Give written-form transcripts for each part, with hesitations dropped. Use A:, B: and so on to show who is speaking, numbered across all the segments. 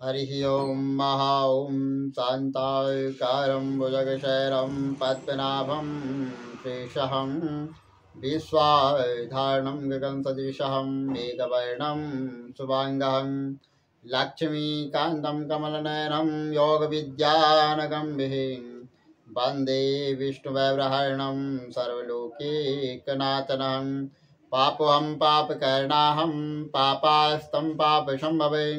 A: हरिः ओं महा ॐ शान्ताकारं भुजगशयनं पद्मनाभं शेषहं विश्वाधारणं गगनसदृशं मेघवर्णं शुभाङ्गं लक्ष्मीकान्तं कमलनयनं योगविद्यानगम्भिः वन्दे विष्णुवैब्रहरणं सर्वलोकैकनाथनं पापोऽहं पापकर्णाहं पापास्तं पापसम्भवे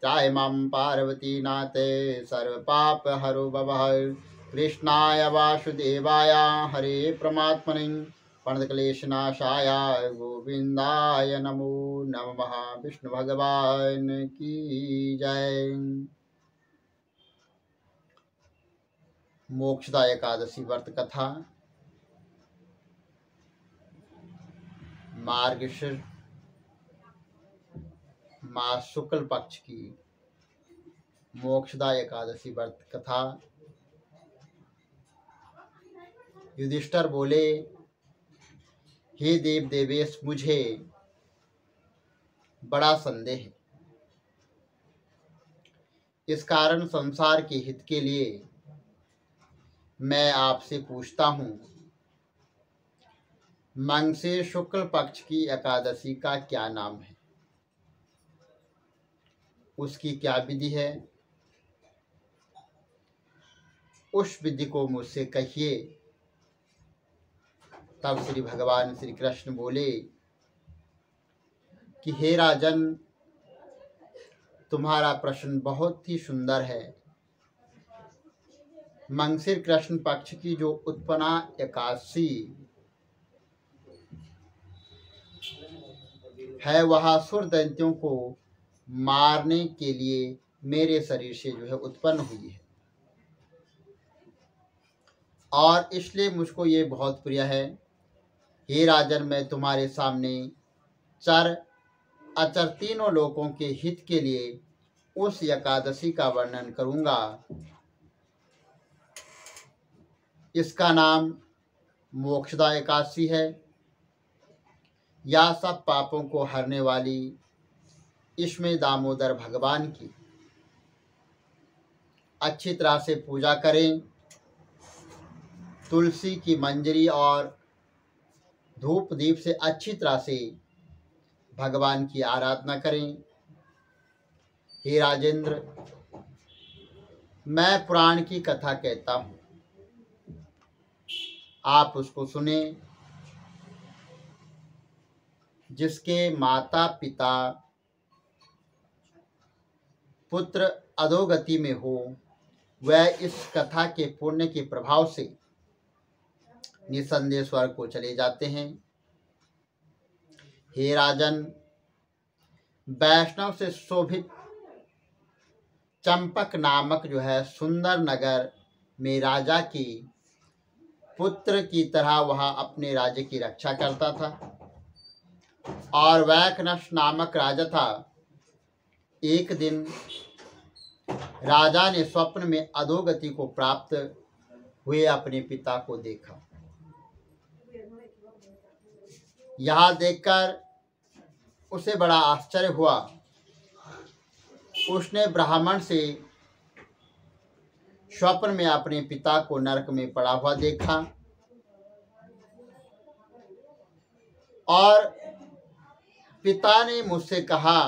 A: त्रायमां पार्वती नाथे सर्वपापहरो भवः कृष्णाय वासुदेवाय हरे परमात्मने प्रणतक्लेशनाशाय गोविन्दाय नमो नमः। विष्णु भगवान की जय। मोक्षदा एकादशी व्रत कथा मार्गशीर्ष मास शुक्ल पक्ष की मोक्षदा एकादशी व्रत कथा। युधिष्ठिर बोले, हे देव देवेश, मुझे बड़ा संदेह है। इस कारण संसार के हित के लिए मैं आपसे पूछता हूँ, मार्गशीर्ष शुक्ल पक्ष की एकादशी का क्या नाम है, उसकी क्या विधि है? उस विधि को मुझसे कहिए। तब श्री भगवान श्री कृष्ण बोले कि हे राजन, तुम्हारा प्रश्न बहुत ही सुंदर है। मार्गशीर्ष कृष्ण पक्ष की जो उत्पन्ना एकादशी है, वह असुर दैत्यों को मारने के लिए मेरे शरीर से जो है उत्पन्न हुई है, और इसलिए मुझको ये बहुत प्रिय है। हे राजन, मैं तुम्हारे सामने चर अचर तीनों लोकों के हित के लिए उस एकादशी का वर्णन करूंगा। इसका नाम मोक्षदा एकादशी है। या सब पापों को हरने वाली इसमें दामोदर भगवान की अच्छी तरह से पूजा करें। तुलसी की मंजरी और धूप दीप से अच्छी तरह से भगवान की आराधना करें। हे राजेंद्र, मैं पुराण की कथा कहता हूँ, आप उसको सुने। जिसके माता पिता पुत्र अधोगति में हो, वह इस कथा के पुण्य के प्रभाव से निसंदेह स्वर्ग को चले जाते हैं। हे राजन, वैष्णव से शोभित चंपक नामक जो है सुंदर नगर में राजा की पुत्र की तरह वह अपने राज्य की रक्षा करता था, और वैकनश नामक राजा था। एक दिन राजा ने स्वप्न में अधोगति को प्राप्त हुए अपने पिता को देखा। यह देखकर उसे बड़ा आश्चर्य हुआ। उसने ब्राह्मण से स्वप्न में अपने पिता को नरक में पड़ा हुआ देखा, और पिता ने मुझसे कहा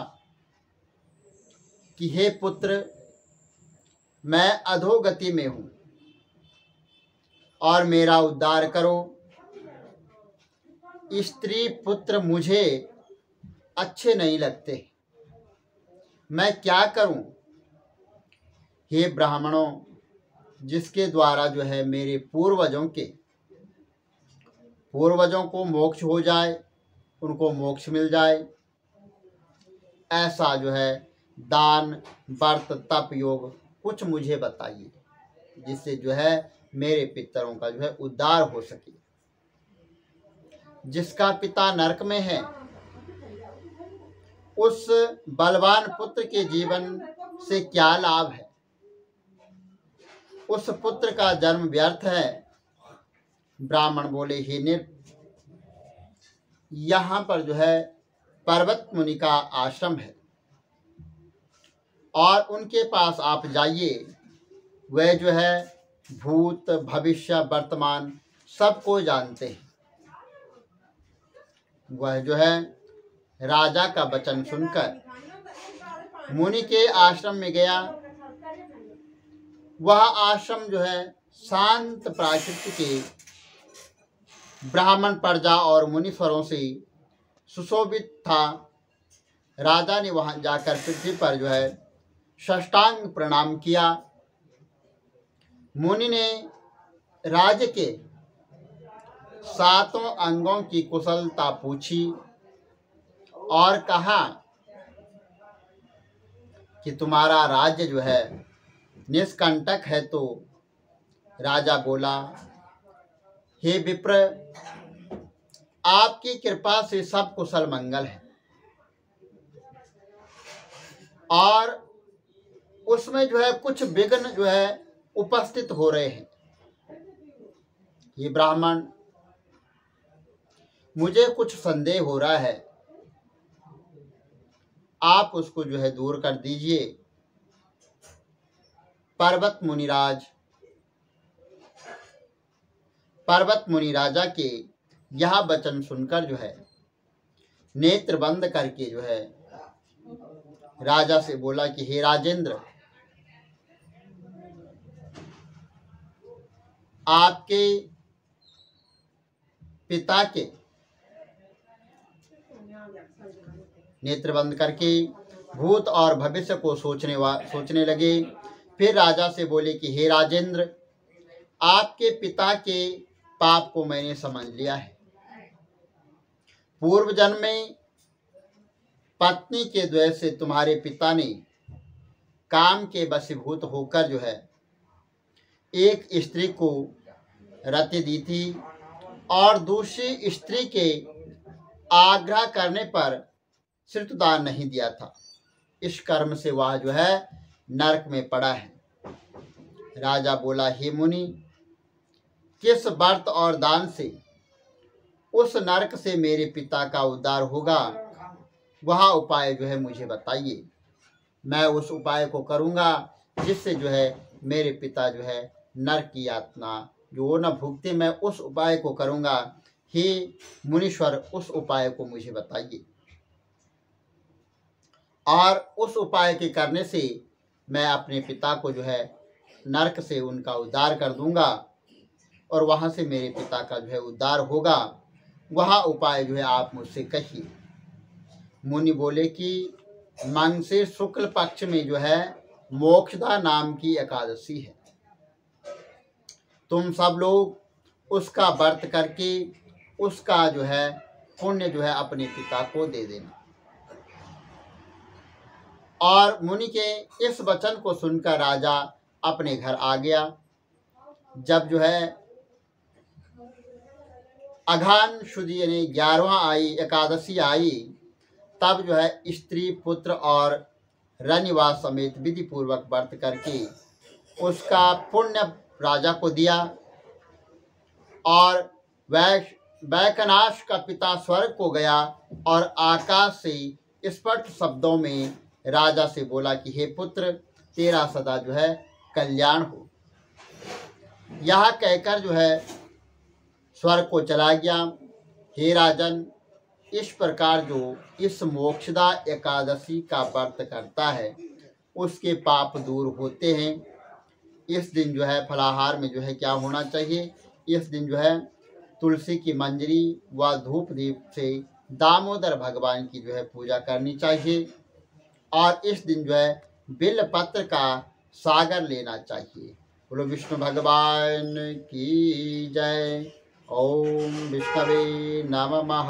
A: कि हे पुत्र, मैं अधोगति में हूँ और मेरा उद्धार करो। स्त्री पुत्र मुझे अच्छे नहीं लगते, मैं क्या करूं? हे ब्राह्मणों, जिसके द्वारा जो है मेरे पूर्वजों को मोक्ष हो जाए, उनको मोक्ष मिल जाए, ऐसा जो है दान व्रत तप योग कुछ मुझे बताइए, जिससे जो है मेरे पितरों का जो है उद्धार हो सके। जिसका पिता नरक में है, उस बलवान पुत्र के जीवन से क्या लाभ है? उस पुत्र का जन्म व्यर्थ है। ब्राह्मण बोले, हे नृप, यहाँ पर जो है पर्वत मुनि का आश्रम है, और उनके पास आप जाइए। वह जो है भूत भविष्य वर्तमान सबको जानते हैं। वह जो है राजा का वचन सुनकर मुनि के आश्रम में गया। वह आश्रम जो है शांत प्राकृति के ब्राह्मण प्रजा और मुनीश्वरों से सुशोभित था। राजा ने वहां जाकर पृथ्वी पर जो है साष्टांग प्रणाम किया। मुनि ने राज्य के 7 अंगों की कुशलता पूछी और कहा कि तुम्हारा राज्य जो है निष्कंटक है। तो राजा बोला, हे विप्र, आपकी कृपा से सब कुशल मंगल है। और उसमें जो है कुछ विघ्न जो है उपस्थित हो रहे हैं। ये ब्राह्मण, मुझे कुछ संदेह हो रहा है, आप उसको जो है दूर कर दीजिए। पर्वत मुनि राजा के यह वचन सुनकर जो है नेत्र बंद करके जो है राजा से बोला कि हे राजेंद्र, आपके पिता के नेत्र बंद करके भूत और भविष्य को सोचने लगे। फिर राजा से बोले कि हे राजेंद्र, आपके पिता के पाप को मैंने समझ लिया है। पूर्व जन्म में पत्नी के द्वेष से तुम्हारे पिता ने काम के वशीभूत होकर जो है एक स्त्री को रति दी थी और दूसरी स्त्री के आग्रह करने पर श्रुतदान नहीं दिया था। इस कर्म से वह जो है नरक में पड़ा है। राजा बोला, हे मुनि, किस व्रत और दान से उस नरक से मेरे पिता का उद्धार होगा, वह उपाय जो है मुझे बताइए। मैं उस उपाय को करूंगा जिससे जो है मेरे पिता जो है नरक की यातना जो वो न भुगते, मैं उस उपाय को करूंगा। हे मुनीश्वर, उस उपाय को मुझे बताइए और उस उपाय के करने से मैं अपने पिता को जो है नरक से उनका उद्धार कर दूंगा और वहां से मेरे पिता का जो है उद्धार होगा। वह उपाय जो है आप मुझसे कहिए। मुनि बोले कि मानसी शुक्ल पक्ष में जो है मोक्षदा नाम की एकादशी है। तुम सब लोग उसका व्रत करके उसका जो है पुण्य जो है अपने पिता को दे देना। और मुनि के इस वचन को सुनकर राजा अपने घर आ गया। जब जो है अघान शुद्ध यानी 11वां एकादशी आई, तब जो है स्त्री पुत्र और रनिवास समेत विधि पूर्वक व्रत करके उसका पुण्य राजा को दिया। और वैकनाश का पिता स्वर्ग को गया और आकाश से स्पष्ट शब्दों में राजा से बोला कि हे पुत्र, तेरा सदा जो है कल्याण हो। यह कहकर जो है स्वर्ग को चला गया। हे राजन, इस प्रकार जो इस मोक्षदा एकादशी का व्रत करता है उसके पाप दूर होते हैं। इस दिन जो है फलाहार में जो है क्या होना चाहिए, इस दिन जो है तुलसी की मंजरी व धूप दीप से दामोदर भगवान की जो है पूजा करनी चाहिए। और इस दिन जो है बिल पत्र का सागर लेना चाहिए। बोलो विष्णु भगवान की जय। ओम विष्णवे नमः।